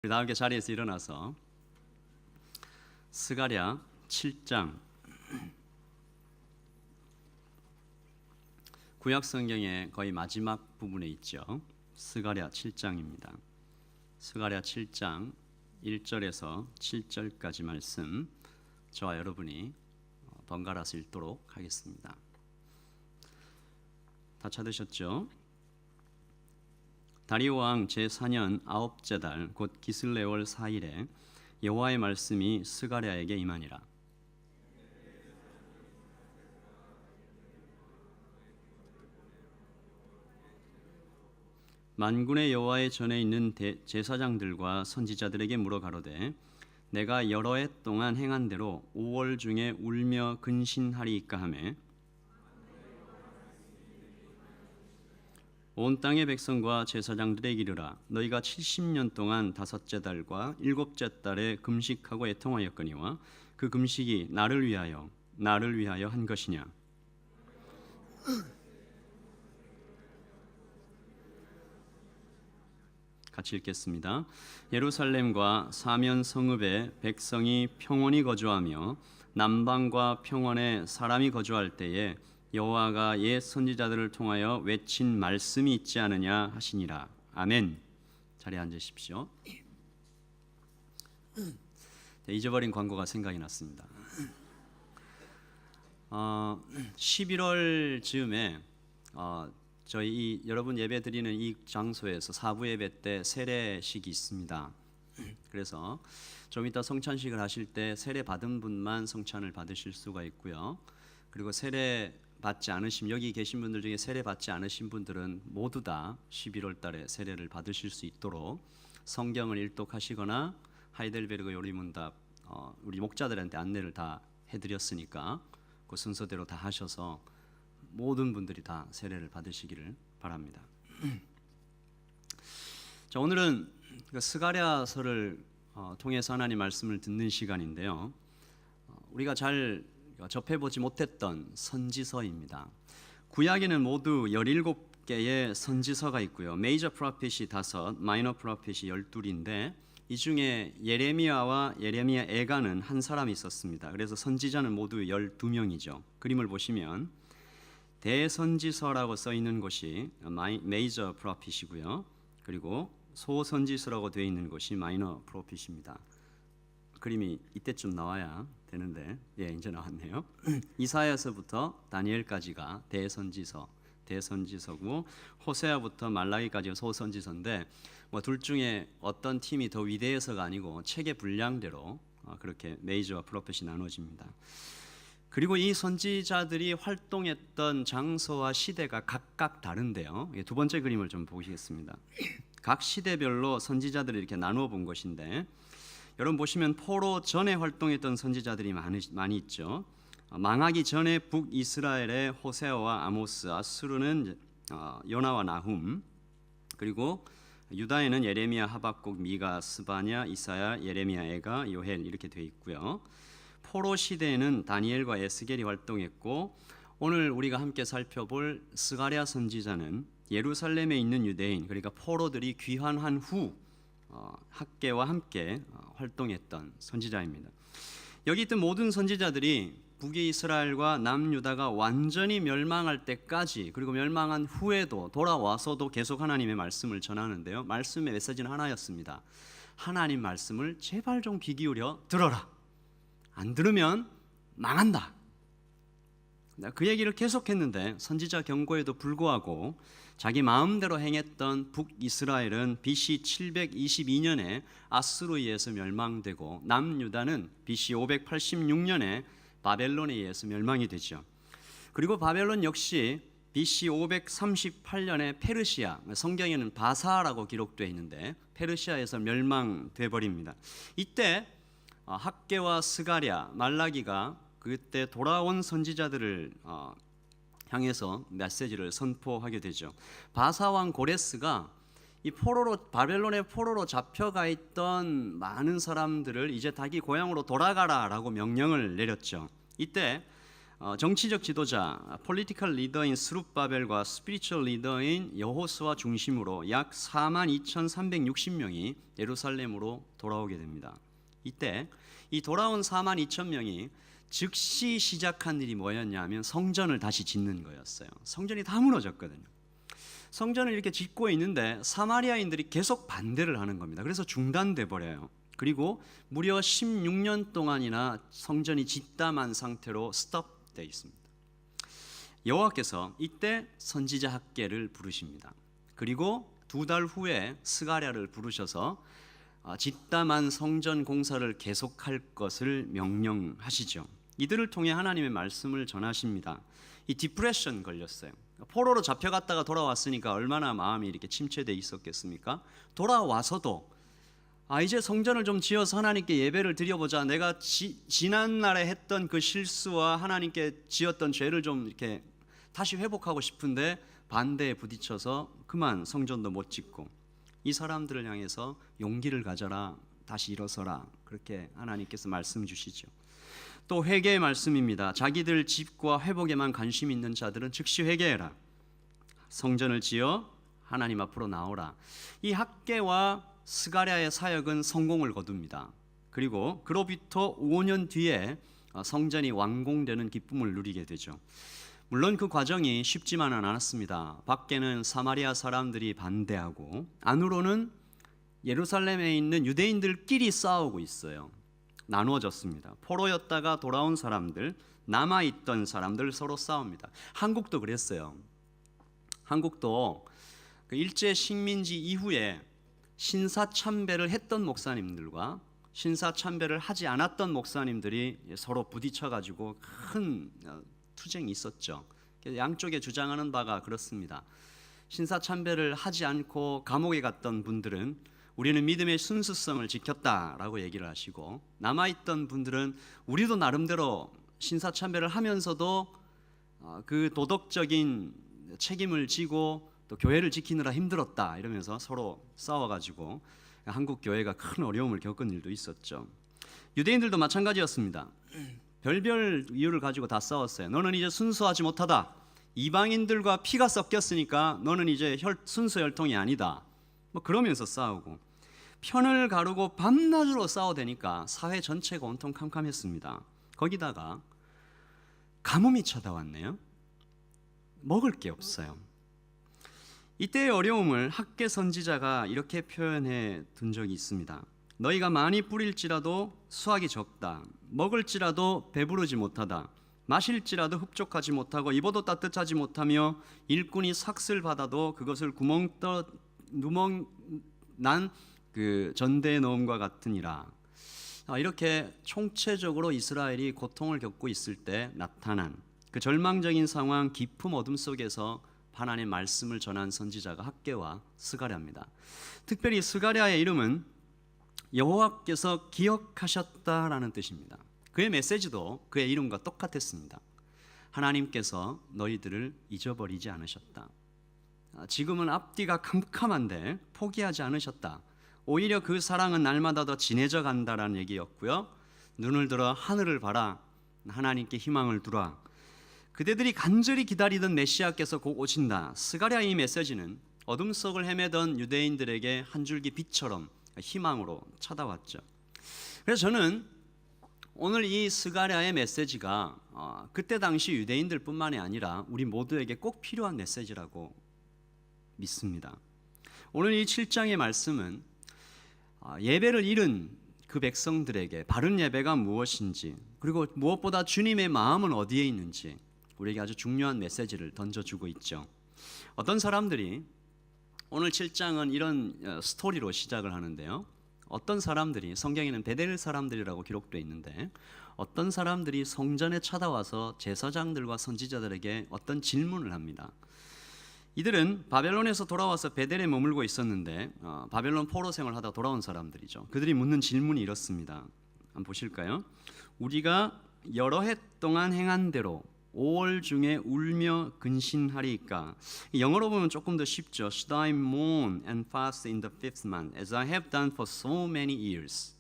우리 다 함께 자리에서 일어나서 스가랴 7장 구약 성경의 거의 마지막 부분에 있죠. 스가랴 7장입니다. 스가랴 7장 1절에서 7절까지 말씀 저와 여러분이 번갈아서 읽도록 하겠습니다. 다 찾으셨죠? 다리오 왕 제4년 9째 달 곧 기슬레월 4일에 여호와의 말씀이 스가랴에게 임하니라. 만군의 여호와의 전에 있는 제사장들과 선지자들에게 물어 가로되 내가 여러 해 동안 행한 대로 5월 중에 울며 근신하리이까 하매 온 땅의 백성과 제사장들에게 이르라. 너희가 70년 동안 5째 달과 7째 달에 금식하고 애통하였거니와 그 금식이 나를 위하여 한 것이냐. 같이 읽겠습니다. 예루살렘과 사면 성읍에 백성이 평온히 거주하며 남방과 평원에 사람이 거주할 때에 여호와가 옛 선지자들을 통하여 외친 말씀이 있지 않으냐 하시니라. 아멘. 자리에 앉으십시오. 잊어버린 광고가 생각이 났습니다. 11월 즈음에 저희 여러분 예배 드리는 이 장소에서 사부 예배 때 세례식이 있습니다. 그래서 좀 이따 성찬식을 하실 때 세례 받은 분만 성찬을 받으실 수가 있고요. 그리고 세례 받지 않으신 여기 계신 분들 중에 세례 받지 않으신 분들은 모두 다 11월 달에 세례를 받으실 수 있도록 성경을 일독하시거나 하이델베르그 요리문답 우리 목자들한테 안내를 다 해드렸으니까 그 순서대로 다 하셔서 모든 분들이 다 세례를 받으시기를 바랍니다. 자, 오늘은 스가랴서를 통해서 하나님 말씀을 듣는 시간인데요. 우리가 잘 접해보지 못했던 선지서입니다. 구약에는 모두 17개의 선지서가 있고요. 메이저 프로핏이 5, 마이너 프로핏이 12인데 이 중에 예레미야와 예레미야 애가는 한 사람이 있었습니다. 그래서 선지자는 모두 12명이죠. 그림을 보시면 대선지서라고 써 있는 곳이 메이저 프로핏이고요. 그리고 소선지서라고 되어 있는 곳이 마이너 프로핏입니다. 그림이 이때쯤 나와야 되는데 이제 나왔네요. 이사야서부터 다니엘까지가 대선지서고 호세아부터 말라기까지가 소선지서인데 둘 중에 어떤 팀이 더 위대해서가 아니고 책의 분량대로 그렇게 메이저와 프로핏이 나눠집니다. 그리고 이 선지자들이 활동했던 장소와 시대가 각각 다른데요. 두 번째 그림을 좀 보시겠습니다. 각 시대별로 선지자들을 이렇게 나누어 본 것인데 여러분 보시면 포로 전에 활동했던 선지자들이 많이 있죠. 망하기 전에 북이스라엘의 호세아와 아모스, 아수르는 요나와 나훔, 그리고 유다에는 예레미야, 하박국, 미가, 스바냐, 이사야, 예레미야, 애가, 요헬 이렇게 되어 있고요. 포로 시대에는 다니엘과 에스겔이 활동했고 오늘 우리가 함께 살펴볼 스가랴 선지자는 예루살렘에 있는 유대인, 그러니까 포로들이 귀환한 후 학계와 함께 활동했던 선지자입니다. 여기 있던 모든 선지자들이 북이스라엘과 남유다가 완전히 멸망할 때까지 그리고 멸망한 후에도 돌아와서도 계속 하나님의 말씀을 전하는데요. 말씀의 메시지는 하나였습니다. 하나님 말씀을 제발 좀 귀 기울여 들어라. 안 들으면 망한다. 그 얘기를 계속했는데 선지자 경고에도 불구하고 자기 마음대로 행했던 북이스라엘은 BC 722년에 아수르에 의해서 멸망되고 남유다는 BC 586년에 바벨론에 의해서 멸망이 되죠. 그리고 바벨론 역시 BC 538년에 페르시아, 성경에는 바사라고 기록되어 있는데 페르시아에서 멸망돼 버립니다. 이때 학개와 스가랴, 말라기가 그때 돌아온 선지자들을 향해서 메시지를 선포하게 되죠. 바사 왕 고레스가 이 바벨론의 포로로 잡혀가 있던 많은 사람들을 이제 자기 고향으로 돌아가라라고 명령을 내렸죠. 이때 정치적 지도자, 폴리티컬 리더인 스룹바벨과 스피리추얼 리더인 여호수아 중심으로 약 42,360명이 예루살렘으로 돌아오게 됩니다. 이때 이 돌아온 42,000명이 즉시 시작한 일이 뭐였냐면 성전을 다시 짓는 거였어요. 성전이 다 무너졌거든요. 성전을 이렇게 짓고 있는데 사마리아인들이 계속 반대를 하는 겁니다. 그래서 중단돼 버려요. 그리고 무려 16년 동안이나 성전이 짓담한 상태로 스톱되어 있습니다. 여호와께서 이때 선지자 학개를 부르십니다. 그리고 2달 후에 스가랴를 부르셔서 짓담한 성전 공사를 계속할 것을 명령하시죠. 이들을 통해 하나님의 말씀을 전하십니다. 이 디프레션 걸렸어요. 포로로 잡혀갔다가 돌아왔으니까 얼마나 마음이 이렇게 침체되어 있었겠습니까? 돌아와서도 이제 성전을 좀 지어서 하나님께 예배를 드려보자. 내가 지난날에 했던 그 실수와 하나님께 지었던 죄를 좀 이렇게 다시 회복하고 싶은데 반대에 부딪혀서 그만 성전도 못 짓고, 이 사람들을 향해서 용기를 가져라, 다시 일어서라, 그렇게 하나님께서 말씀 주시죠. 또 회개의 말씀입니다. 자기들 집과 회복에만 관심 있는 자들은 즉시 회개해라. 성전을 지어 하나님 앞으로 나오라. 이 학개와 스가랴의 사역은 성공을 거둡니다. 그리고 그로부터 5년 뒤에 성전이 완공되는 기쁨을 누리게 되죠. 물론 그 과정이 쉽지만은 않았습니다. 밖에는 사마리아 사람들이 반대하고 안으로는 예루살렘에 있는 유대인들끼리 싸우고 있어요. 나누어졌습니다. 포로였다가 돌아온 사람들, 남아있던 사람들 서로 싸웁니다. 한국도 그랬어요. 한국도 그 일제 식민지 이후에 신사참배를 했던 목사님들과 신사참배를 하지 않았던 목사님들이 서로 부딪혀가지고 큰 투쟁이 있었죠. 양쪽에 주장하는 바가 그렇습니다. 신사참배를 하지 않고 감옥에 갔던 분들은 우리는 믿음의 순수성을 지켰다라고 얘기를 하시고, 남아있던 분들은 우리도 나름대로 신사참배를 하면서도 그 도덕적인 책임을 지고 또 교회를 지키느라 힘들었다 이러면서 서로 싸워가지고 한국 교회가 큰 어려움을 겪은 일도 있었죠. 유대인들도 마찬가지였습니다. 별별 이유를 가지고 다 싸웠어요. 너는 이제 순수하지 못하다. 이방인들과 피가 섞였으니까 너는 이제 순수 혈통이 아니다. 뭐 그러면서 싸우고, 편을 가르고 밤낮으로 싸워대니까 사회 전체가 온통 캄캄했습니다. 거기다가 가뭄이 찾아왔네요. 먹을 게 없어요. 이때의 어려움을 학개 선지자가 이렇게 표현해 둔 적이 있습니다. 너희가 많이 뿌릴지라도 수확이 적다. 먹을지라도 배부르지 못하다. 마실지라도 흡족하지 못하고 입어도 따뜻하지 못하며 일꾼이 삭슬 받아도 그것을 누멍 난 그 전대에 넣음과 같으니라. 이렇게 총체적으로 이스라엘이 고통을 겪고 있을 때 나타난 그 절망적인 상황, 깊은 어둠 속에서 하나님의 말씀을 전한 선지자가 학개와 스가랴입니다. 특별히 스가랴의 이름은 여호와께서 기억하셨다라는 뜻입니다. 그의 메시지도 그의 이름과 똑같았습니다. 하나님께서 너희들을 잊어버리지 않으셨다. 지금은 앞뒤가 캄캄한데 포기하지 않으셨다. 오히려 그 사랑은 날마다 더 진해져 간다라는 얘기였고요. 눈을 들어 하늘을 봐라. 하나님께 희망을 두라. 그대들이 간절히 기다리던 메시아께서 곧 오신다. 스가랴의 이 메시지는 어둠 속을 헤매던 유대인들에게 한 줄기 빛처럼 희망으로 찾아왔죠. 그래서 저는 오늘 이 스가랴의 메시지가 그때 당시 유대인들뿐만이 아니라 우리 모두에게 꼭 필요한 메시지라고 믿습니다. 오늘 이 7장의 말씀은 예배를 잃은 그 백성들에게 바른 예배가 무엇인지, 그리고 무엇보다 주님의 마음은 어디에 있는지 우리에게 아주 중요한 메시지를 던져주고 있죠. 어떤 사람들이 오늘 7장은 이런 스토리로 시작을 하는데요. 어떤 사람들이, 성경에는 베델 사람들이라고 기록되어 있는데, 어떤 사람들이 성전에 찾아와서 제사장들과 선지자들에게 어떤 질문을 합니다. 이들은 바벨론에서 돌아와서 베델에 머물고 있었는데 바벨론 포로 생활을 하다 돌아온 사람들이죠. 그들이 묻는 질문이 이렇습니다. 한번 보실까요? 우리가 여러 해 동안 행한 대로 5월 중에 울며 근신하리이까. 영어로 보면 조금 더 쉽죠. Should I mourn and fast in the fifth month as I have done for so many years?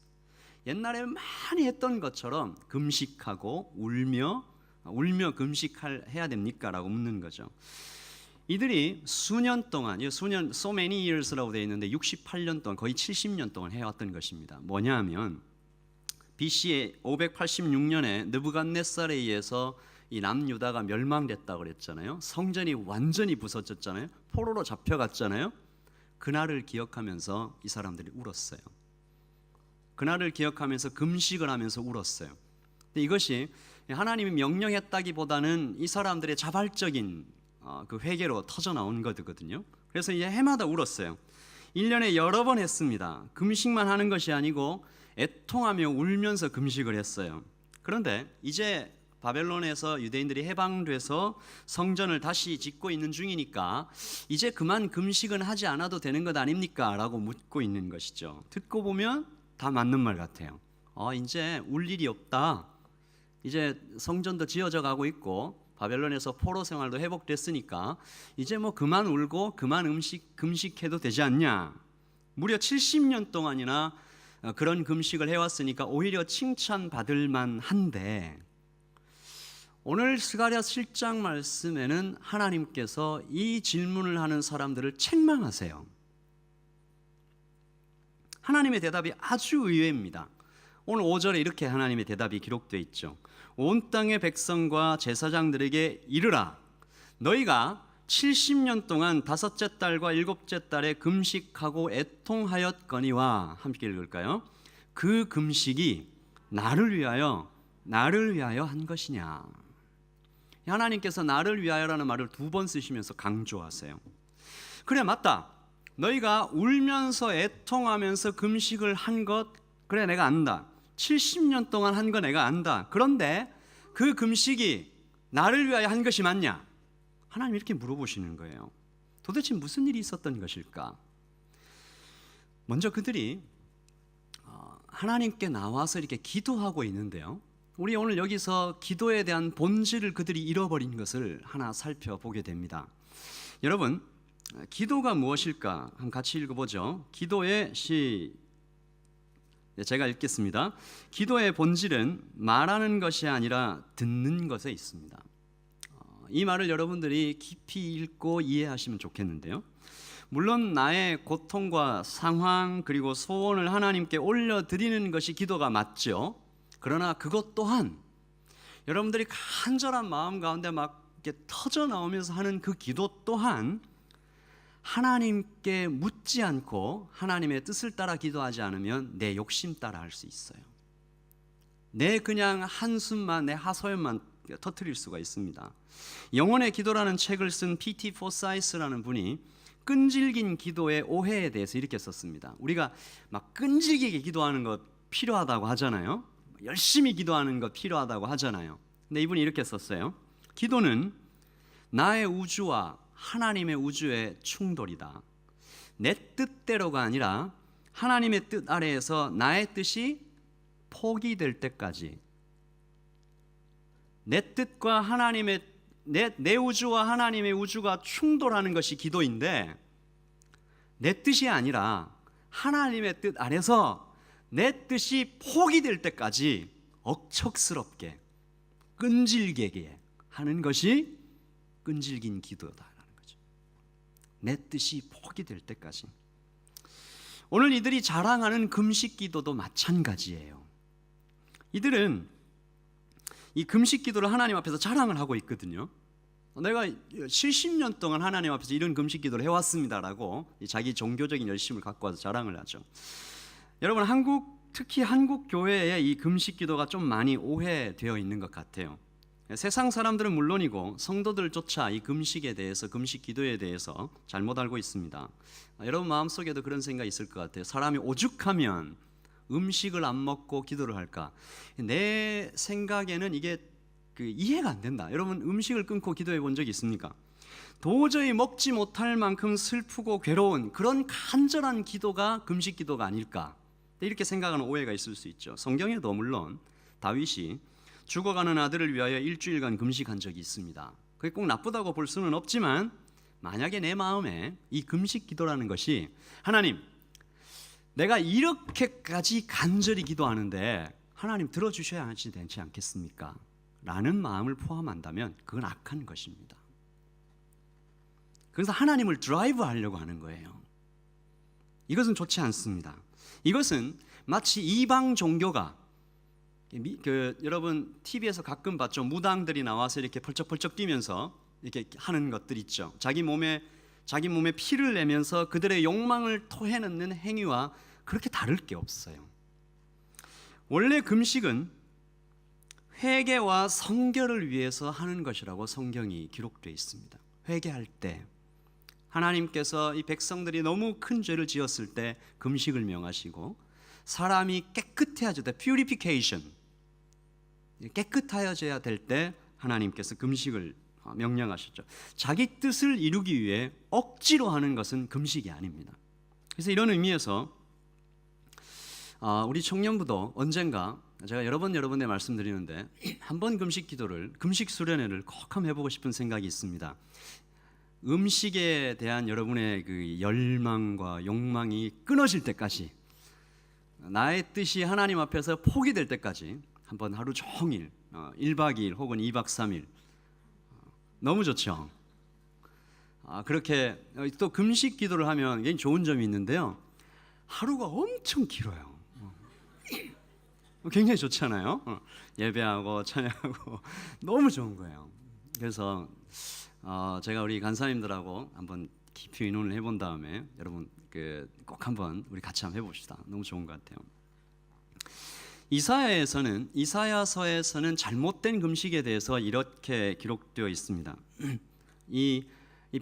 옛날에 많이 했던 것처럼 금식하고 울며 울며 금식해야 됩니까? 라고 묻는 거죠. 이들이 수년 동안, 수년, so many years라고 되어 있는데 68년 동안, 거의 70년 동안 해왔던 것입니다. 뭐냐 하면 BC 586년에 느부갓네살에 의해서 이 남유다가 멸망됐다고 그랬잖아요. 성전이 완전히 부서졌잖아요. 포로로 잡혀갔잖아요. 그날을 기억하면서 이 사람들이 울었어요. 그날을 기억하면서 금식을 하면서 울었어요. 근데 이것이 하나님이 명령했다기보다는 이 사람들의 자발적인 그 회개로 터져 나온 거거든요. 그래서 이제 해마다 울었어요. 1년에 여러 번 했습니다. 금식만 하는 것이 아니고 애통하며 울면서 금식을 했어요. 그런데 이제 바벨론에서 유대인들이 해방돼서 성전을 다시 짓고 있는 중이니까 이제 그만 금식은 하지 않아도 되는 것 아닙니까? 라고 묻고 있는 것이죠. 듣고 보면 다 맞는 말 같아요. 이제 울 일이 없다. 이제 성전도 지어져 가고 있고 바벨론에서 포로 생활도 회복됐으니까 이제 뭐 그만 울고 그만 금식해도 되지 않냐. 무려 70년 동안이나 그런 금식을 해왔으니까 오히려 칭찬받을 만한데, 오늘 스가랴 7장 말씀에는 하나님께서 이 질문을 하는 사람들을 책망하세요. 하나님의 대답이 아주 의외입니다. 오늘 5절에 이렇게 하나님의 대답이 기록되어 있죠. 온 땅의 백성과 제사장들에게 이르라. 너희가 70년 동안 다섯째 달과 일곱째 달에 금식하고 애통하였거니와, 함께 읽을까요? 그 금식이 나를 위하여 한 것이냐. 하나님께서 나를 위하여라는 말을 2번 쓰시면서 강조하세요. 그래, 맞다. 너희가 울면서 애통하면서 금식을 한 것, 그래 내가 안다. 70년 동안 한 거 내가 안다. 그런데 그 금식이 나를 위하여 한 것이 맞냐? 하나님 이렇게 물어보시는 거예요. 도대체 무슨 일이 있었던 것일까? 먼저 그들이 하나님께 나와서 이렇게 기도하고 있는데요. 우리 오늘 여기서 기도에 대한 본질을 그들이 잃어버린 것을 하나 살펴보게 됩니다. 여러분, 기도가 무엇일까? 한번 같이 읽어보죠. 제가 읽겠습니다. 기도의 본질은 말하는 것이 아니라 듣는 것에 있습니다. 이 말을 여러분들이 깊이 읽고 이해하시면 좋겠는데요. 물론 나의 고통과 상황 그리고 소원을 하나님께 올려드리는 것이 기도가 맞죠. 그러나 그것 또한 여러분들이 간절한 마음 가운데 막 이렇게 터져 나오면서 하는 그 기도 또한 하나님께 묻지 않고 하나님의 뜻을 따라 기도하지 않으면 내 욕심 따라 할 수 있어요. 내 그냥 한숨만, 내 하소연만 터뜨릴 수가 있습니다. 영혼의 기도라는 책을 쓴 P.T. 포사이스라는 분이 끈질긴 기도의 오해에 대해서 이렇게 썼습니다. 우리가 막 끈질기게 기도하는 것 필요하다고 하잖아요. 열심히 기도하는 것 필요하다고 하잖아요. 근데 이분이 이렇게 썼어요. 기도는 나의 우주와 하나님의 우주의 충돌이다. 내 뜻대로가 아니라 하나님의 뜻 아래에서 나의 뜻이 포기될 때까지, 내 뜻과 하나님의 내 우주와 하나님의 우주가 충돌하는 것이 기도인데, 내 뜻이 아니라 하나님의 뜻 안에서 내 뜻이 포기될 때까지 억척스럽게 끈질기게 하는 것이 끈질긴 기도다. 내 뜻이 포기될 때까지. 오늘 이들이 자랑하는 금식 기도도 마찬가지예요. 이들은 이 금식 기도를 하나님 앞에서 자랑을 하고 있거든요. 내가 70년 동안 하나님 앞에서 이런 금식 기도를 해왔습니다라고 자기 종교적인 열심을 갖고 와서 자랑을 하죠. 여러분, 특히 한국 교회에 이 금식 기도가 좀 많이 오해되어 있는 것 같아요. 세상 사람들은 물론이고 성도들조차 이 금식에 대해서, 금식 기도에 대해서 잘못 알고 있습니다. 여러분 마음속에도 그런 생각이 있을 것 같아요. 사람이 오죽하면 음식을 안 먹고 기도를 할까? 내 생각에는 이게 이해가 안 된다. 여러분 음식을 끊고 기도해 본 적이 있습니까? 도저히 먹지 못할 만큼 슬프고 괴로운 그런 간절한 기도가 금식 기도가 아닐까? 이렇게 생각하는 오해가 있을 수 있죠. 성경에도 물론 다윗이 죽어가는 아들을 위하여 일주일간 금식한 적이 있습니다. 그게 꼭 나쁘다고 볼 수는 없지만, 만약에 내 마음에 이 금식 기도라는 것이 하나님, 내가 이렇게까지 간절히 기도하는데 하나님 들어주셔야 하지 않겠습니까? 라는 마음을 포함한다면 그건 악한 것입니다. 그래서 하나님을 드라이브 하려고 하는 거예요. 이것은 좋지 않습니다. 이것은 마치 이방 종교가 여러분 TV에서 가끔 봤죠. 무당들이 나와서 이렇게 펄쩍펄쩍 뛰면서 이렇게 하는 것들 있죠. 자기 몸에 피를 내면서 그들의 욕망을 토해넣는 행위와 그렇게 다를 게 없어요. 원래 금식은 회개와 성결을 위해서 하는 것이라고 성경이 기록되어 있습니다. 회개할 때 하나님께서 이 백성들이 너무 큰 죄를 지었을 때 금식을 명하시고, 사람이 깨끗해져야 돼, purification, 깨끗하여져야 될 때 하나님께서 금식을 명령하셨죠. 자기 뜻을 이루기 위해 억지로 하는 것은 금식이 아닙니다. 그래서 이런 의미에서 우리 청년부도 언젠가, 제가 여러 번 말씀드리는데, 한번 금식 수련회를 꼭 한번 해보고 싶은 생각이 있습니다. 음식에 대한 여러분의 그 열망과 욕망이 끊어질 때까지, 나의 뜻이 하나님 앞에서 포기될 때까지 한번 하루 종일 1박 2일 혹은 2박 3일, 너무 좋죠. 그렇게 또 금식 기도를 하면 굉장히 좋은 점이 있는데요, 하루가 엄청 길어요. 굉장히 좋잖아요. 예배하고 찬양하고 너무 좋은 거예요. 그래서 제가 우리 간사님들하고 한번 깊이 의논을 해본 다음에 여러분 꼭 한번 우리 같이 한번 해봅시다. 너무 좋은 것 같아요. 이사야서에서는 잘못된 금식에 대해서 이렇게 기록되어 있습니다. 이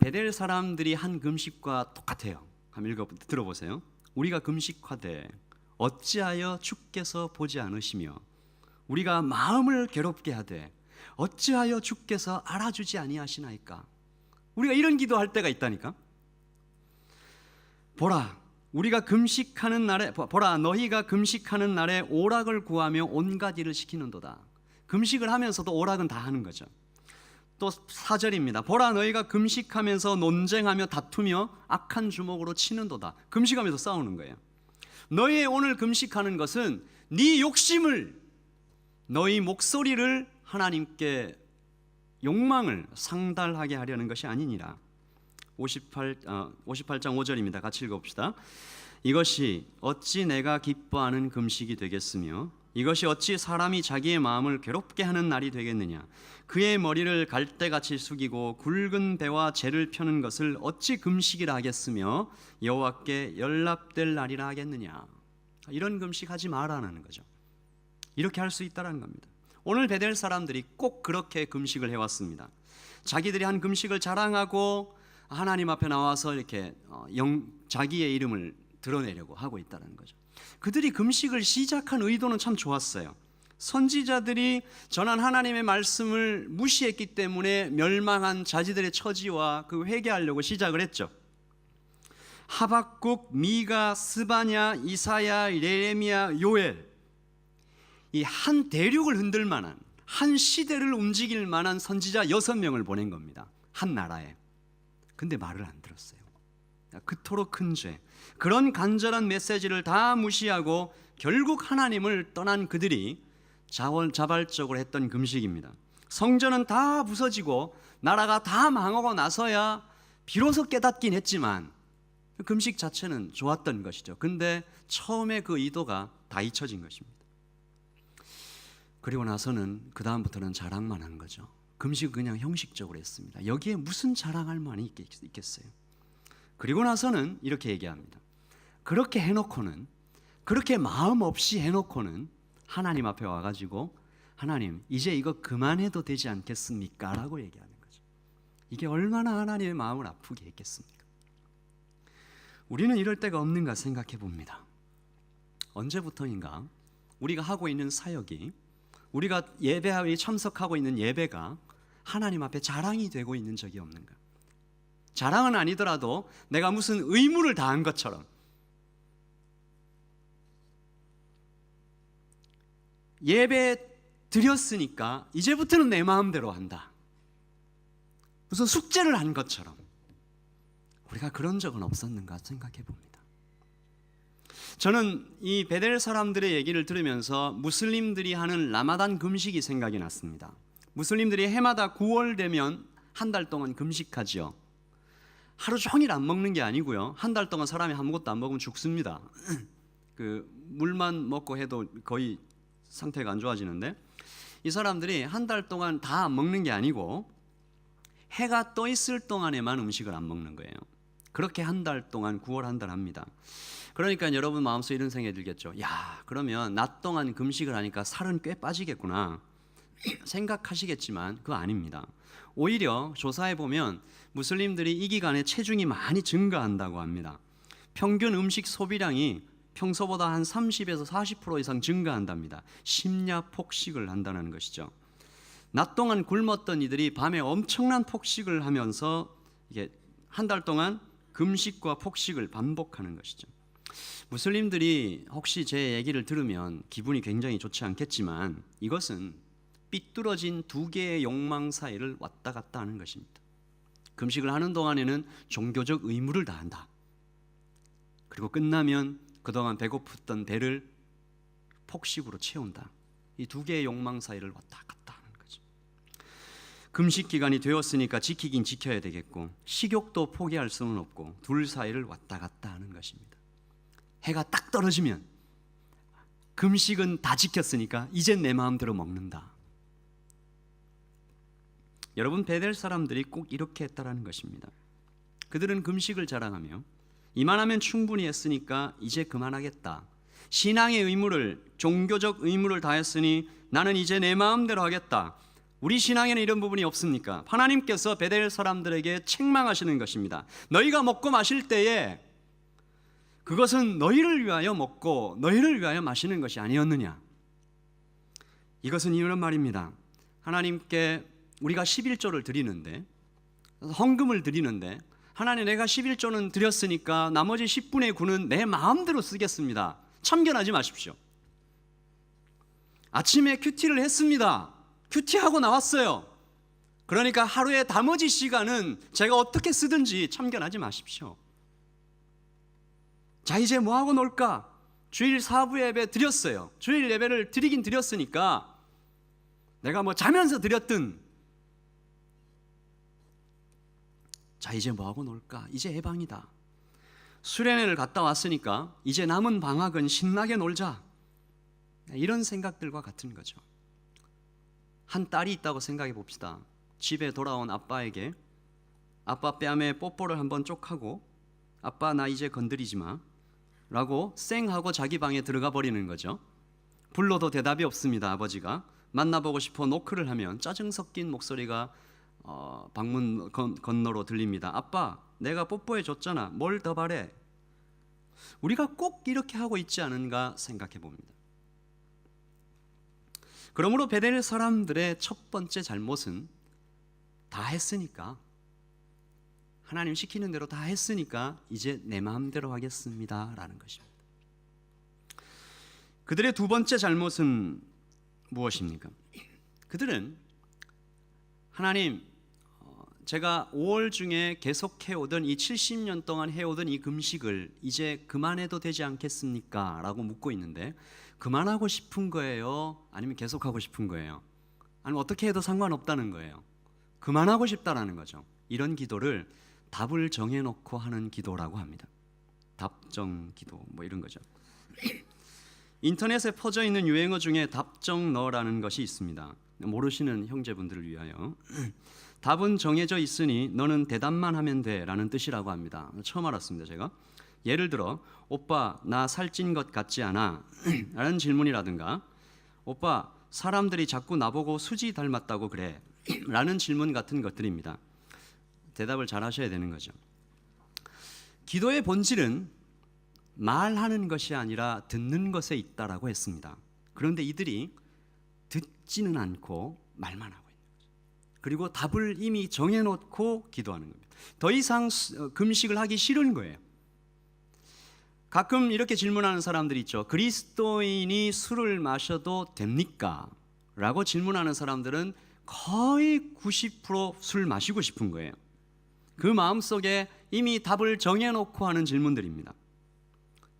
베델 사람들이 한 금식과 똑같아요. 한번 들어보세요. 우리가 금식하되 어찌하여 주께서 보지 않으시며, 우리가 마음을 괴롭게 하되 어찌하여 주께서 알아주지 아니하시나이까. 우리가 이런 기도할 때가 있다니까. 보라, 너희가 금식하는 날에 오락을 구하며 온갖 일을 시키는도다. 금식을 하면서도 오락은 다 하는 거죠. 또 4절입니다. 보라, 너희가 금식하면서 논쟁하며 다투며 악한 주먹으로 치는도다. 금식하면서 싸우는 거예요. 너희 오늘 금식하는 것은 네 욕심을, 너희 목소리를 하나님께 욕망을 상달하게 하려는 것이 아니니라. 58장 5절입니다. 같이 읽어봅시다. 이것이 어찌 내가 기뻐하는 금식이 되겠으며, 이것이 어찌 사람이 자기의 마음을 괴롭게 하는 날이 되겠느냐. 그의 머리를 갈대같이 숙이고 굵은 배와 재를 펴는 것을 어찌 금식이라 하겠으며 여호와께 연락될 날이라 하겠느냐. 이런 금식하지 말라는 거죠. 이렇게 할 수 있다는 겁니다. 오늘 베델 사람들이 꼭 그렇게 금식을 해왔습니다. 자기들이 한 금식을 자랑하고 하나님 앞에 나와서 이렇게 자기의 이름을 드러내려고 하고 있다는 거죠. 그들이 금식을 시작한 의도는 참 좋았어요. 선지자들이 전한 하나님의 말씀을 무시했기 때문에 멸망한 자기들의 처지와 그 회개하려고 시작을 했죠. 하박국, 미가, 스바냐, 이사야, 예레미야, 요엘, 이 한 대륙을 흔들 만한, 한 시대를 움직일 만한 선지자 6명을 보낸 겁니다. 한 나라에. 근데 말을 안 들었어요. 그토록 큰 죄, 그런 간절한 메시지를 다 무시하고 결국 하나님을 떠난 그들이 자발적으로 했던 금식입니다. 성전은 다 부서지고 나라가 다 망하고 나서야 비로소 깨닫긴 했지만 금식 자체는 좋았던 것이죠. 근데 처음에 그 의도가 다 잊혀진 것입니다. 그리고 나서는 그 다음부터는 자랑만 한 거죠. 금식은 그냥 형식적으로 했습니다. 여기에 무슨 자랑할 만이 있겠어요. 그리고 나서는 이렇게 얘기합니다. 그렇게 해놓고는, 그렇게 마음 없이 해놓고는 하나님 앞에 와가지고 하나님 이제 이거 그만해도 되지 않겠습니까? 라고 얘기하는 거죠. 이게 얼마나 하나님의 마음을 아프게 했겠습니까? 우리는 이럴 때가 없는가 생각해 봅니다. 언제부터인가 우리가 하고 있는 사역이, 우리가 예배에 참석하고 있는 예배가 하나님 앞에 자랑이 되고 있는 적이 없는가? 자랑은 아니더라도 내가 무슨 의무를 다한 것처럼, 예배 드렸으니까 이제부터는 내 마음대로 한다, 무슨 숙제를 한 것처럼 우리가 그런 적은 없었는가 생각해 봅니다. 저는 이 베델 사람들의 얘기를 들으면서 무슬림들이 하는 라마단 금식이 생각이 났습니다. 무슬림들이 해마다 9월 되면 한 달 동안 금식하지요. 하루 종일 안 먹는 게 아니고요. 한 달 동안 사람이 아무것도 안 먹으면 죽습니다. 그 물만 먹고 해도 거의 상태가 안 좋아지는데, 이 사람들이 한 달 동안 다 안 먹는 게 아니고 해가 떠 있을 동안에만 음식을 안 먹는 거예요. 그렇게 한 달 동안 9월 한 달 합니다. 그러니까 여러분 마음속에 이런 생각이 들겠죠. 야, 그러면 낮 동안 금식을 하니까 살은 꽤 빠지겠구나 생각하시겠지만 그거 아닙니다. 오히려 조사해 보면 무슬림들이 이 기간에 체중이 많이 증가한다고 합니다. 평균 음식 소비량이 평소보다 한 30에서 40% 이상 증가한답니다. 심야 폭식을 한다는 것이죠. 낮 동안 굶었던 이들이 밤에 엄청난 폭식을 하면서 이게 한 달 동안 금식과 폭식을 반복하는 것이죠. 무슬림들이 혹시 제 얘기를 들으면 기분이 굉장히 좋지 않겠지만 이것은 삐뚤어진 두 개의 욕망 사이를 왔다 갔다 하는 것입니다. 금식을 하는 동안에는 종교적 의무를 다한다. 그리고 끝나면 그동안 배고팠던 배를 폭식으로 채운다. 이 두 개의 욕망 사이를 왔다 갔다 하는 거죠. 금식 기간이 되었으니까 지키긴 지켜야 되겠고 식욕도 포기할 수는 없고 둘 사이를 왔다 갔다 하는 것입니다. 해가 딱 떨어지면 금식은 다 지켰으니까 이젠 내 마음대로 먹는다. 여러분, 베델 사람들이 꼭 이렇게 했다라는 것입니다. 그들은 금식을 자랑하며 이만하면 충분히 했으니까 이제 그만하겠다. 신앙의 의무를, 종교적 의무를 다했으니 나는 이제 내 마음대로 하겠다. 우리 신앙에는 이런 부분이 없습니까? 하나님께서 베델 사람들에게 책망하시는 것입니다. 너희가 먹고 마실 때에 그것은 너희를 위하여 먹고 너희를 위하여 마시는 것이 아니었느냐. 이것은 이런 말입니다. 하나님께 우리가 11조를 드리는데, 헌금을 드리는데, 하나님 내가 11조는 드렸으니까 나머지 10분의 9는 내 마음대로 쓰겠습니다. 참견하지 마십시오. 아침에 큐티를 했습니다. 큐티하고 나왔어요. 그러니까 하루의 나머지 시간은 제가 어떻게 쓰든지 참견하지 마십시오. 자, 이제 뭐하고 놀까? 주일 4부 예배 드렸어요. 주일 예배를 드리긴 드렸으니까 내가 뭐 자면서 드렸든, 자, 이제 뭐하고 놀까? 이제 해방이다. 수련회를 갔다 왔으니까 이제 남은 방학은 신나게 놀자. 이런 생각들과 같은 거죠. 한 딸이 있다고 생각해 봅시다. 집에 돌아온 아빠에게 아빠 뺨에 뽀뽀를 한번 쪽 하고, 아빠 나 이제 건드리지 마 라고 쌩하고 자기 방에 들어가 버리는 거죠. 불러도 대답이 없습니다. 아버지가 만나보고 싶어 노크를 하면 짜증 섞인 목소리가 방문 건너로 들립니다. 아빠, 내가 뽀뽀해 줬잖아. 뭘 더 바래? 우리가 꼭 이렇게 하고 있지 않은가 생각해 봅니다. 그러므로 베델 사람들의 첫 번째 잘못은 다 했으니까, 하나님 시키는 대로 다 했으니까 이제 내 마음대로 하겠습니다 라는 것입니다. 그들의 두 번째 잘못은 무엇입니까? 그들은 하나님, 제가 5월 중에 계속 해오던 이 70년 동안 해오던 이 금식을 이제 그만해도 되지 않겠습니까? 라고 묻고 있는데, 그만하고 싶은 거예요? 아니면 계속하고 싶은 거예요? 아니면 어떻게 해도 상관없다는 거예요? 그만하고 싶다라는 거죠. 이런 기도를 답을 정해놓고 하는 기도라고 합니다. 답정 기도 뭐 이런 거죠. 인터넷에 퍼져 있는 유행어 중에 답정너라는 것이 있습니다. 모르시는 형제분들을 위하여. 답은 정해져 있으니 너는 대답만 하면 돼 라는 뜻이라고 합니다. 처음 알았습니다. 제가 예를 들어 오빠 나 살찐 것 같지 않아? 라는 질문이라든가, 오빠 사람들이 자꾸 나보고 수지 닮았다고 그래? 라는 질문 같은 것들입니다. 대답을 잘 하셔야 되는 거죠. 기도의 본질은 말하는 것이 아니라 듣는 것에 있다라고 했습니다. 그런데 이들이 듣지는 않고 말만 하고 있는 거죠. 그리고 답을 이미 정해놓고 기도하는 겁니다. 더 이상 금식을 하기 싫은 거예요. 가끔 이렇게 질문하는 사람들이 있죠. 그리스도인이 술을 마셔도 됩니까? 라고 질문하는 사람들은 거의 90%술 마시고 싶은 거예요. 그 마음속에 이미 답을 정해놓고 하는 질문들입니다.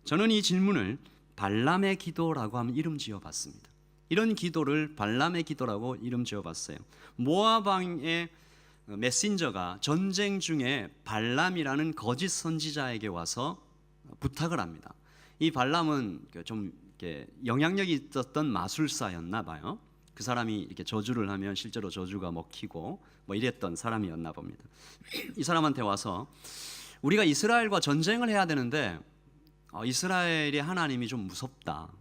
저는 이 질문을 발람의 기도라고 하면 이름 지어봤습니다. 이런 기도를 발람의 기도라고 이름 지어봤어요. 모압 왕의 메신저가 전쟁 중에 발람이라는 거짓 선지자에게 와서 부탁을 합니다. 이 발람은 좀 이렇게 영향력이 있었던 마술사였나 봐요. 그 사람이 이렇게 저주를 하면 실제로 저주가 먹히고 뭐 이랬던 사람이었나 봅니다. 이 사람한테 와서 우리가 이스라엘과 전쟁을 해야 되는데 이스라엘의 하나님이 좀 무섭다.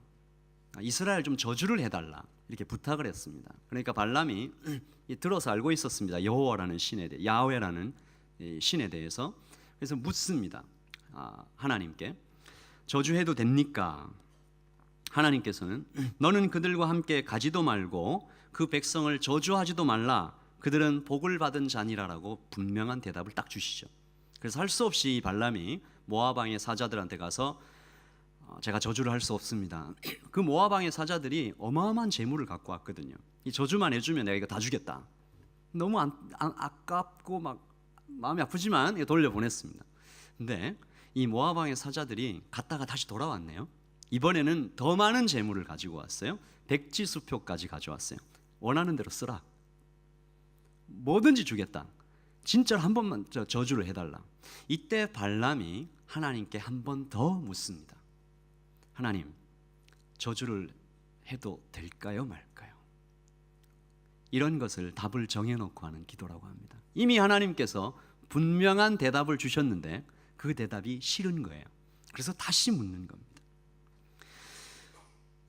이스라엘 좀 저주를 해달라. 이렇게 부탁을 했습니다. 그러니까 발람이 들어서 알고 있었습니다. 여호와라는 신에 대해, 야훼라는 신에 대해서. 그래서 묻습니다. 하나님께 저주해도 됩니까? 하나님께서는 너는 그들과 함께 가지도 말고 그 백성을 저주하지도 말라. 그들은 복을 받은 자니라라고 분명한 대답을 딱 주시죠. 그래서 할 수 없이 이 발람이 모압 왕의 사자들한테 가서 제가 저주를 할 수 없습니다. 그 모압 왕의 사자들이 어마어마한 재물을 갖고 왔거든요. 이 저주만 해주면 내가 이거 다 주겠다. 너무 아깝고 막 마음이 아프지만 돌려보냈습니다. 근데 이 모압 왕의 사자들이 갔다가 다시 돌아왔네요. 이번에는 더 많은 재물을 가지고 왔어요. 백지수표까지 가져왔어요. 원하는 대로 쓰라. 뭐든지 주겠다. 진짜로 한 번만 저주를 해달라. 이때 발람이 하나님께 한 번 더 묻습니다. 하나님, 저주를 해도 될까요, 말까요? 이런 것을 답을 정해놓고 하는 기도라고 합니다. 이미 하나님께서 분명한 대답을 주셨는데 그 대답이 싫은 거예요. 그래서 다시 묻는 겁니다.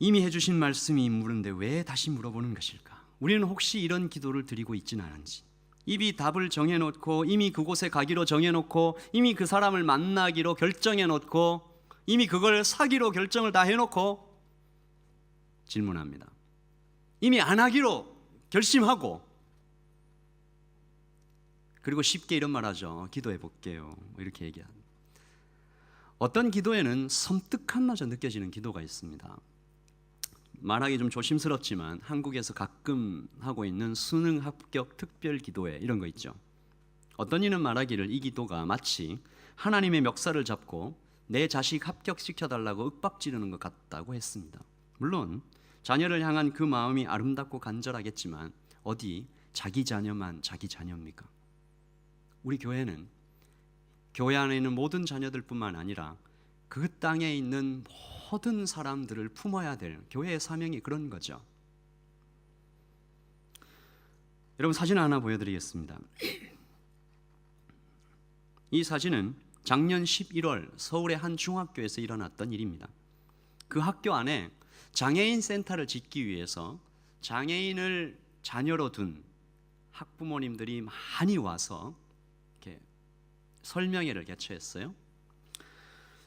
이미 해주신 말씀이 물은데 왜 다시 물어보는 것일까? 우리는 혹시 이런 기도를 드리고 있지는 않은지, 이미 답을 정해놓고 이미 그곳에 가기로 정해놓고 이미 그 사람을 만나기로 결정해놓고 이미 그걸 사기로 결정을 다 해놓고 질문합니다. 이미 안 하기로 결심하고, 그리고 쉽게 이런 말 하죠. 기도해 볼게요. 이렇게 얘기합니다. 어떤 기도에는 섬뜩함마저 느껴지는 기도가 있습니다. 말하기 좀 조심스럽지만 한국에서 가끔 하고 있는 수능 합격 특별 기도회 이런 거 있죠. 어떤 이는 말하기를 이 기도가 마치 하나님의 멱살을 잡고 내 자식 합격시켜달라고 윽박지르는 것 같다고 했습니다. 물론 자녀를 향한 그 마음이 아름답고 간절하겠지만 어디 자기 자녀만 자기 자녀입니까? 우리 교회는 교회 안에 있는 모든 자녀들 뿐만 아니라 그 땅에 있는 모든 사람들을 품어야 될 교회의 사명이 그런 거죠. 여러분, 사진 하나 보여드리겠습니다. 이 사진은 작년 11월 서울의 한 중학교에서 일어났던 일입니다. 그 학교 안에 장애인 센터를 짓기 위해서 장애인을 자녀로 둔 학부모님들이 많이 와서 이렇게 설명회를 개최했어요.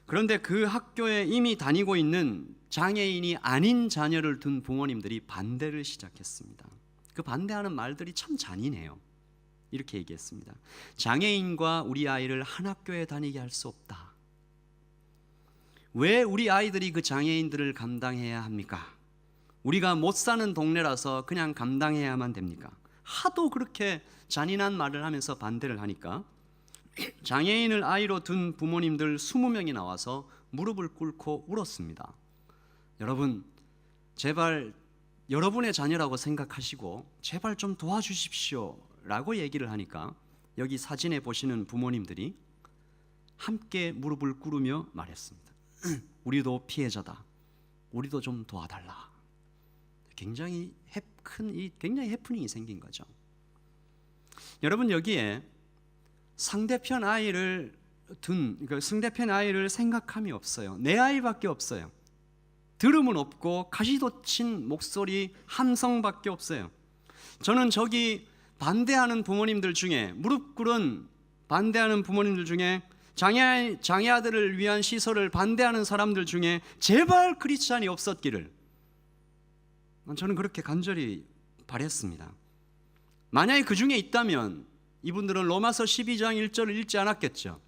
그런데 그 학교에 이미 다니고 있는 장애인이 아닌 자녀를 둔 부모님들이 반대를 시작했습니다. 그 반대하는 말들이 참 잔인해요. 이렇게 얘기했습니다. 장애인과 우리 아이를 한 학교에 다니게 할 수 없다. 왜 우리 아이들이 그 장애인들을 감당해야 합니까? 우리가 못 사는 동네라서 그냥 감당해야만 됩니까? 하도 그렇게 잔인한 말을 하면서 반대를 하니까 장애인을 아이로 둔 부모님들 20명이 나와서 무릎을 꿇고 울었습니다. 여러분, 제발 여러분의 자녀라고 생각하시고 제발 좀 도와주십시오 라고 얘기를 하니까 여기 사진에 보시는 부모님들이 함께 무릎을 꿇으며 말했습니다. 우리도 피해자다. 우리도 좀 도와달라. 굉장히 해프닝이 생긴 거죠. 여러분, 여기에 상대편 아이를 생각함이 없어요. 내 아이밖에 없어요. 들음은 없고 가시도 친 목소리 함성밖에 없어요. 저는 저기 반대하는 부모님들 중에, 무릎 꿇은 반대하는 부모님들 중에, 장애아들을 위한 시설을 반대하는 사람들 중에 제발 크리스찬이 없었기를 저는 그렇게 간절히 바랬습니다. 만약에 그 중에 있다면 이분들은 로마서 12장 1절을 읽지 않았겠죠.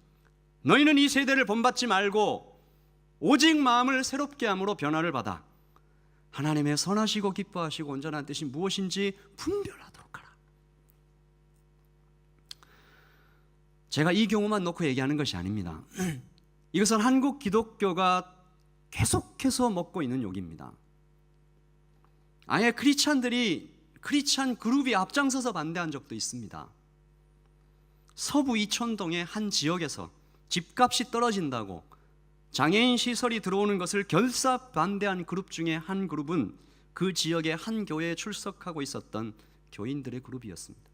너희는 이 세대를 본받지 말고 오직 마음을 새롭게 함으로 변화를 받아 하나님의 선하시고 기뻐하시고 온전한 뜻이 무엇인지 분별하도록 하라. 제가 이 경우만 놓고 얘기하는 것이 아닙니다. 이것은 한국 기독교가 계속해서 먹고 있는 욕입니다. 아예 크리스찬 그룹이 앞장서서 반대한 적도 있습니다. 서부 이촌동의 한 지역에서 집값이 떨어진다고 장애인 시설이 들어오는 것을 결사 반대한 그룹 중에 한 그룹은 그 지역의 한 교회에 출석하고 있었던 교인들의 그룹이었습니다.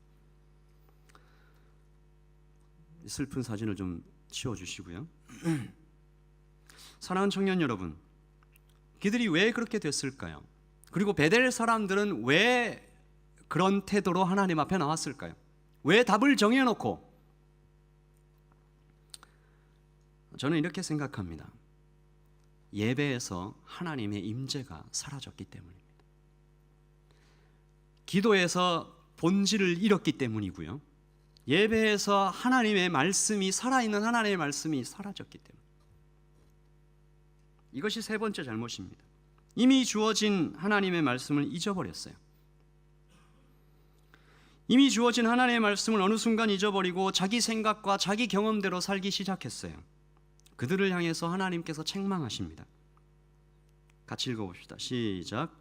슬픈 사진을 좀 치워주시고요. 사랑하는 청년 여러분, 그들이 왜 그렇게 됐을까요? 그리고 베델 사람들은 왜 그런 태도로 하나님 앞에 나왔을까요? 왜 답을 정해놓고? 저는 이렇게 생각합니다. 예배에서 하나님의 임재가 사라졌기 때문입니다. 기도에서 본질을 잃었기 때문이고요. 예배에서 하나님의 말씀이, 살아있는 하나님의 말씀이 사라졌기 때문입니다. 이것이 세 번째 잘못입니다. 이미 주어진 하나님의 말씀을 잊어버렸어요. 이미 주어진 하나님의 말씀을 어느 순간 잊어버리고 자기 생각과 자기 경험대로 살기 시작했어요. 그들을 향해서 하나님께서 책망하십니다. 같이 읽어봅시다. 시작.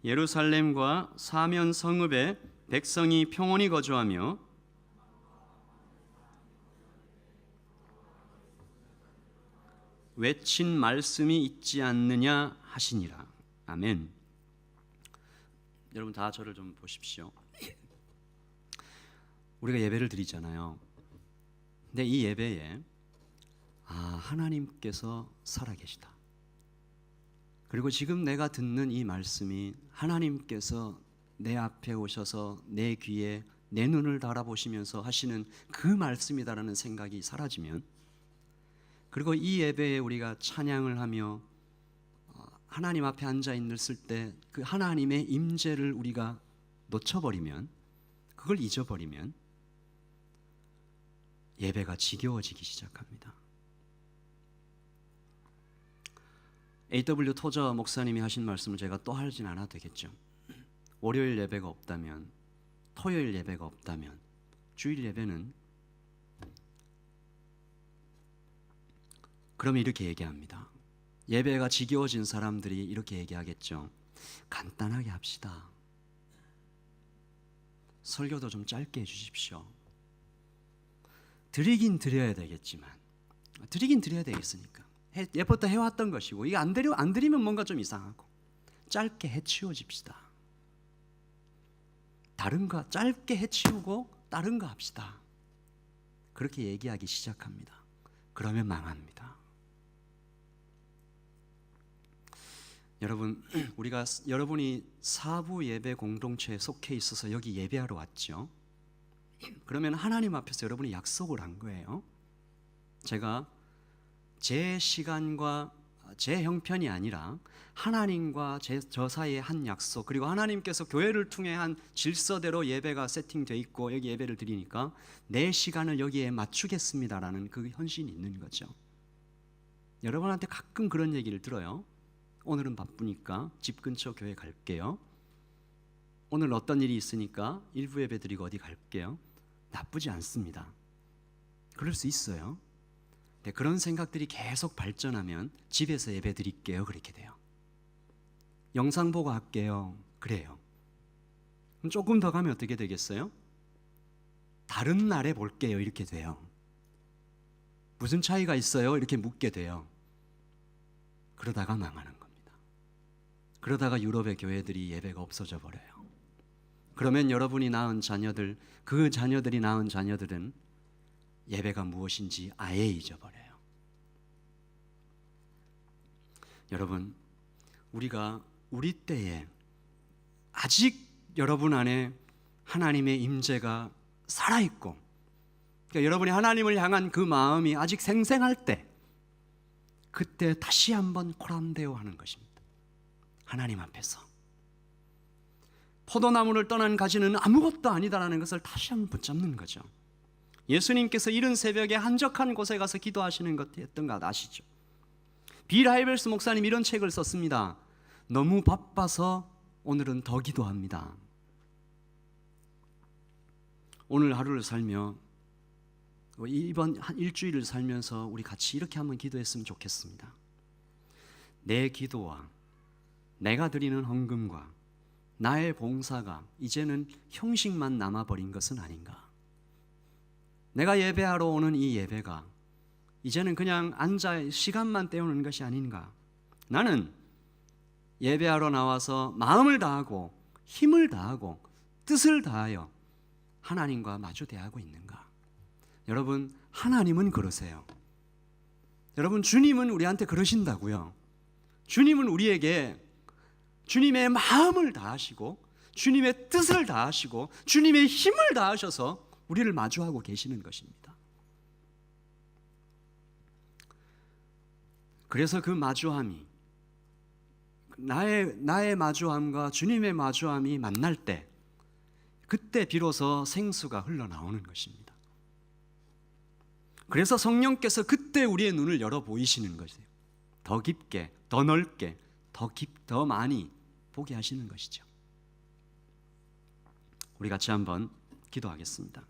예루살렘과 사면 성읍에 백성이 평온히 거주하며 외친 말씀이 있지 않느냐 하시니라. 아멘. 여러분 다 저를 좀 보십시오. 우리가 예배를 드리잖아요. 근데 이 예배에 하나님께서 살아계시다. 그리고 지금 내가 듣는 이 말씀이 하나님께서 내 앞에 오셔서 내 귀에 내 눈을 달아보시면서 하시는 그 말씀이다라는 생각이 사라지면, 그리고 이 예배에 우리가 찬양을 하며 하나님 앞에 앉아 있을 때 그 하나님의 임재를 우리가 놓쳐버리면, 그걸 잊어버리면 예배가 지겨워지기 시작합니다. A.W. 토저 목사님이 하신 말씀을 제가 또 하진 않아도 되겠죠. 월요일 예배가 없다면, 토요일 예배가 없다면, 주일 예배는, 그러면 이렇게 얘기합니다. 예배가 지겨워진 사람들이 이렇게 얘기하겠죠. 간단하게 합시다. 설교도 좀 짧게 해주십시오. 드리긴 드려야 되겠지만, 드리긴 드려야 되겠으니까 예부터 해왔던 것이고, 이게 안 드리면 뭔가 좀 이상하고, 짧게 해치워집시다. 다른 거 짧게 해치우고 다른 거 합시다. 그렇게 얘기하기 시작합니다. 그러면 망합니다. 여러분, 여러분이 사부 예배 공동체에 속해 있어서 여기 예배하러 왔죠. 그러면 하나님 앞에서 여러분이 약속을 한 거예요. 제가 제 시간과 제 형편이 아니라 하나님과 저 사이의 한 약속, 그리고 하나님께서 교회를 통해 한 질서대로 예배가 세팅되어 있고 여기 예배를 드리니까 내 시간을 여기에 맞추겠습니다라는 그 헌신이 있는 거죠. 여러분한테 가끔 그런 얘기를 들어요. 오늘은 바쁘니까 집 근처 교회 갈게요. 오늘 어떤 일이 있으니까 일부 예배 드리고 어디 갈게요. 나쁘지 않습니다. 그럴 수 있어요. 네, 그런 생각들이 계속 발전하면 집에서 예배 드릴게요, 그렇게 돼요. 영상 보고 할게요, 그래요. 그럼 조금 더 가면 어떻게 되겠어요? 다른 날에 볼게요, 이렇게 돼요. 무슨 차이가 있어요? 이렇게 묻게 돼요. 그러다가 망하는 겁니다. 그러다가 유럽의 교회들이 예배가 없어져 버려요. 그러면 여러분이 낳은 자녀들, 그 자녀들이 낳은 자녀들은 예배가 무엇인지 아예 잊어버려요. 여러분, 우리가 우리 때에 아직 여러분 안에 하나님의 임재가 살아있고, 그러니까 여러분이 하나님을 향한 그 마음이 아직 생생할 때, 그때 다시 한번 코람데오 하는 것입니다. 하나님 앞에서 포도나무를 떠난 가지는 아무것도 아니다라는 것을 다시 한번 붙잡는 거죠. 예수님께서 이른 새벽에 한적한 곳에 가서 기도하시는 것 했던 거 아시죠? 빌 하이벨스 목사님 이런 책을 썼습니다. 너무 바빠서 오늘은 더 기도합니다. 오늘 하루를 살며 이번 한 일주일을 살면서 우리 같이 이렇게 한번 기도했으면 좋겠습니다. 내 기도와 내가 드리는 헌금과 나의 봉사가 이제는 형식만 남아버린 것은 아닌가? 내가 예배하러 오는 이 예배가 이제는 그냥 앉아 시간만 때우는 것이 아닌가? 나는 예배하러 나와서 마음을 다하고 힘을 다하고 뜻을 다하여 하나님과 마주 대하고 있는가? 여러분, 하나님은 그러세요. 여러분, 주님은 우리한테 그러신다고요. 주님은 우리에게 주님의 마음을 다하시고 주님의 뜻을 다하시고 주님의 힘을 다하셔서 우리를 마주하고 계시는 것입니다. 그래서 그 마주함이 나의 마주함과 주님의 마주함이 만날 때 그때 비로소 생수가 흘러나오는 것입니다. 그래서 성령께서 그때 우리의 눈을 열어 보이시는 것이에요. 더 깊게, 더 넓게, 더 많이 보게 하시는 것이죠. 우리 같이 한번 기도하겠습니다.